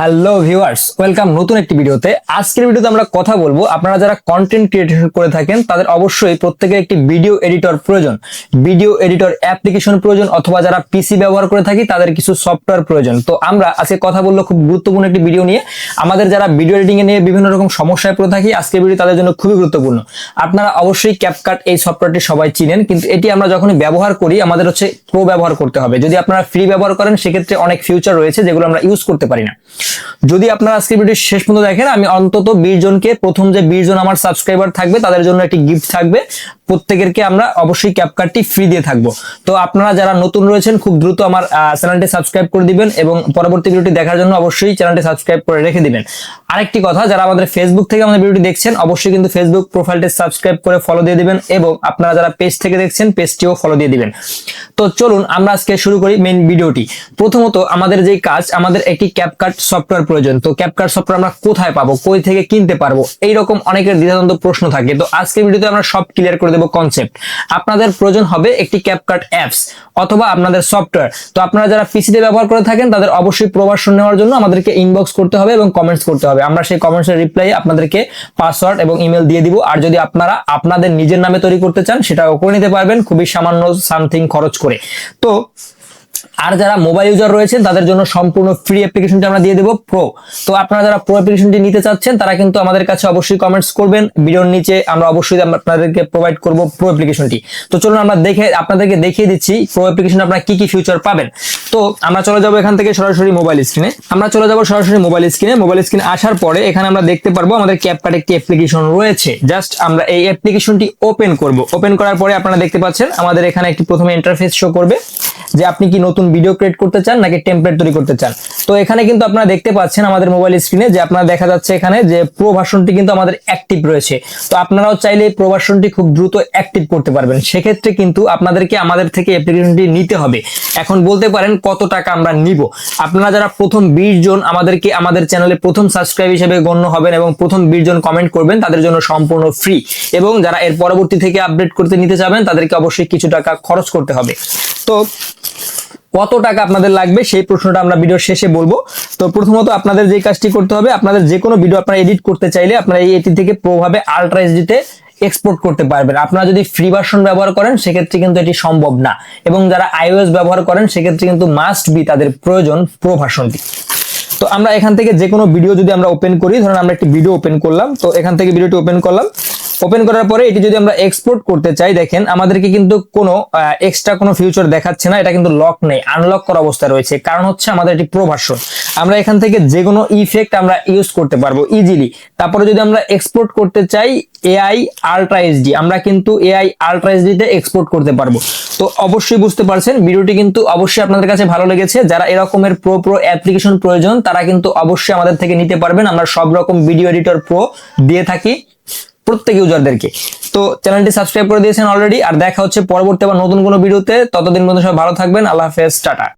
Hello viewers, welcome নতুন একটি ভিডিওতে। আজকের ভিডিওতে আমরা কথা বলবো আপনারা যারা কন্টেন্ট ক্রিয়েশন করে থাকেন তাদের অবশ্যই প্রত্যেকের একটি ভিডিও এডিটর প্রয়োজন, ভিডিও এডিটর অ্যাপ্লিকেশন প্রয়োজন, অথবা যারা পিসি ব্যবহার করে থাকি তাদের কিছু সফটওয়্যার প্রয়োজন। তো আমরা আজকে কথা বলবো খুব গুরুত্বপূর্ণ একটি ভিডিও নিয়ে। আমাদের যারা ভিডিও এডিটিং এ নিয়ে বিভিন্ন রকম সমস্যায় পড়ে থাকি, আজকের ভিডিও তাদের জন্য খুবই গুরুত্বপূর্ণ। আপনারা অবশ্যই ক্যাপকাট এই সফটওয়্যারটি সবাই চিনেন, কিন্তু এটি আমরা যখনই ব্যবহার করি আমাদের হচ্ছে প্রো ব্যবহার করতে হবে। যদি আপনারা ফ্রি ব্যবহার করেন সেক্ষেত্রে অনেক ফিউচার রয়েছে যেগুলো আমরা ইউজ করতে পারি না। যদি আপনারা আজকের ভিডিও শেষ পর্যন্ত দেখেন, আমি অন্তত 20 জনকে, প্রথম যে 20 জন আমার সাবস্ক্রাইবার থাকবে তাদের জন্য একটি গিফট থাকবে। প্রত্যেকেরকে আমরা অবশ্যই ক্যাপকাটটি ফ্রি দিয়ে থাকবো। তো আপনারা যারা নতুন রয়েছেন খুব দ্রুত আমার চ্যানেলটি সাবস্ক্রাইব করে দিবেন এবং পরবর্তী ভিডিওটি দেখার জন্য অবশ্যই চ্যানেলটি সাবস্ক্রাইব করে রেখে দিবেন। আরেকটি কথা, যারা আমাদের ফেসবুক থেকে আমাদের ভিডিওটি দেখছেন অবশ্যই কিন্তু ফেসবুক প্রোফাইলটি সাবস্ক্রাইব করে ফলো দিয়ে দিবেন, এবং আপনারা যারা পেজ থেকে দেখছেন পেজটিও ফলো দিয়ে দিবেন। তো চলুন আমরা আজকে শুরু করি মেইন ভিডিওটি। প্রথমত আমাদের যে কাজ, আমাদের একটি ক্যাপকাট সফটওয়্যার প্রয়োজন। তো ক্যাপকাট সফটওয়্যার আমরা কোথায় পাবো, কই থেকে কিনতে পারবো, এইরকম অনেকের দ্বিধাদ্বন্দ্ব প্রশ্ন থাকে। তো আজকের ভিডিওতে আমরা সব ক্লিয়ার করে দেবো কনসেপ্ট। আপনাদের প্রয়োজন হবে একটি ক্যাপকাট অ্যাপস অথবা আপনাদের সফটওয়্যার। তো আপনারা যারা পিসিতে ব্যবহার করে থাকেন তাদের অবশ্যই প্রো ভার্সন নেওয়ার জন্য আমাদেরকে ইনবক্স করতে হবে এবং কমেন্টস করতে হবে। আমরা সেই কমেন্টসের রিপ্লাই আপনাদেরকে পাসওয়ার্ড এবং ইমেল দিয়ে দিব। আর যদি আপনারা আপনাদের নিজের নামে তৈরি করতে চান সেটাও করে নিতে পারবেন খুবই সামান্য সামথিং খরচ করে। তো আর যারা মোবাইল ইউজার রয়েছেন তাদের জন্য সম্পূর্ণ ফ্রি অ্যাপ্লিকেশনটি আমরা দিয়ে দেব প্রো। তো আপনারা যারা প্রো অ্যাপ্লিকেশনটি নিতে চাচ্ছেন তারা কিন্তু আমাদের কাছে অবশ্যই কমেন্টস করবেন ভিডিওর নিচে, আমরা অবশ্যই আপনাদেরকে প্রোভাইড করব প্রো অ্যাপ্লিকেশনটি। তো চলুন আমরা আপনাদেরকে দেখিয়ে দিচ্ছি প্রো অ্যাপ্লিকেশন আপনারা কি কি ফিচার পাবেন। তো আমরা চলে যাব এখান থেকে সরাসরি মোবাইল স্ক্রিনে। মোবাইল স্ক্রিনে আসার পরে এখানে আমরা দেখতে পারবো আমাদের ক্যাপকাট একটি অ্যাপ্লিকেশন রয়েছে। জাস্ট আমরা এই অ্যাপ্লিকেশনটি ওপেন করব। ওপেন করার পরে আপনারা দেখতে পাচ্ছেন আমাদের এখানে একটি প্রথমে ইন্টারফেস শো করবে যে আপনি কি নতুন ভিডিও ক্রিয়েট করতে চান নাকি টেমপ্লেট তৈরি করতে চান। তো এখানে কিন্তু আপনারা দেখতে পাচ্ছেন আমাদের মোবাইল স্ক্রিনে যে আপনারা দেখা যাচ্ছে এখানে যে প্রো ভার্সনটি কিন্তু আমাদের অ্যাক্টিভ রয়েছে। তো আপনারাও চাইলে প্রো ভার্সনটি খুব দ্রুত অ্যাক্টিভ করতে পারবেন। সেক্ষেত্রে কিন্তু আপনাদেরকে আমাদের থেকে অ্যাপ্লিকেশনটি নিতে হবে। এখন বলতে পারেন কত টাকা আমরা নিব। আপনারা যারা প্রথম 20 জন আমাদের চ্যানেলে প্রথম সাবস্ক্রাইব হিসেবে গণ্য হবেন এবং প্রথম 20 জন কমেন্ট করবেন তাদের জন্য সম্পূর্ণ ফ্রি, এবং যারা এর পরবর্তী থেকে আপডেট করতে নিতে চাবেন তাদেরকে অবশ্যই কিছু টাকা খরচ করতে হবে। তো কত টাকা আপনাদের লাগবে সেই প্রশ্নটা আমরা ভিডিওর শেষে বলবো। তো প্রথমত আপনাদের যে কাজটি করতে হবে, আপনাদের যে কোনো ভিডিও আপনারা এডিট করতে চাইলে আপনারা এটি থেকে প্রভাবে আলট্রা এইচডিতে এক্সপোর্ট করতে পারবেন। আপনারা যদি ফ্রি ভার্সন ব্যবহার করেন সেক্ষেত্রে কিন্তু এটি সম্ভব না, এবং যারা আইওএস ব্যবহার করেন সেক্ষেত্রে কিন্তু মাস্ট বি তাদের প্রয়োজন প্রো ভার্সনটি। তো আমরা এখান থেকে যে কোনো ভিডিও যদি আমরা ওপেন করি, ধরুন আমরা একটি ভিডিও ওপেন করলাম, তো এখান থেকে ভিডিওটি ওপেন করলাম। ওপেন করার পরে এটি যদি আমরা এক্সপোর্ট করতে চাই, দেখেন আমাদেরকে কিন্তু কোনো এক্সট্রা কোনো ফিউচার দেখাচ্ছে না, এটা কিন্তু লক নেই, আনলক করা অবস্থায় রয়েছে। কারণ হচ্ছে আমাদের এটি প্রো ভার্সন। আমরা এখান থেকে যে কোনো ইফেক্ট আমরা ইউজ করতে পারবো ইজিলি। তারপরে যদি আমরা এক্সপোর্ট করতে চাই এআই আলট্রা এইচডি, আমরা কিন্তু এআই আলট্রা এইচডি তে এক্সপোর্ট করতে পারবো। তো অবশ্যই বুঝতে পারছেন ভিডিওটি কিন্তু অবশ্যই আপনাদের কাছে ভালো লেগেছে। যারা এরকমের প্রো অ্যাপ্লিকেশন প্রয়োজন তারা কিন্তু অবশ্যই আমাদের থেকে নিতে পারবেন। আমরা সব রকম ভিডিও এডিটর প্রো দিয়ে থাকি প্রত্যেক ইউজারদেরকে। তো চ্যানেলটি সাবস্ক্রাইব করে দিয়েছেন অলরেডি। আর দেখা হচ্ছে পরবর্তী আবার নতুন কোনো ভিডিওতে। ততদিন পর্যন্ত সবাই ভালো থাকবেন। আল্লাহ হাফেজ, টাটা।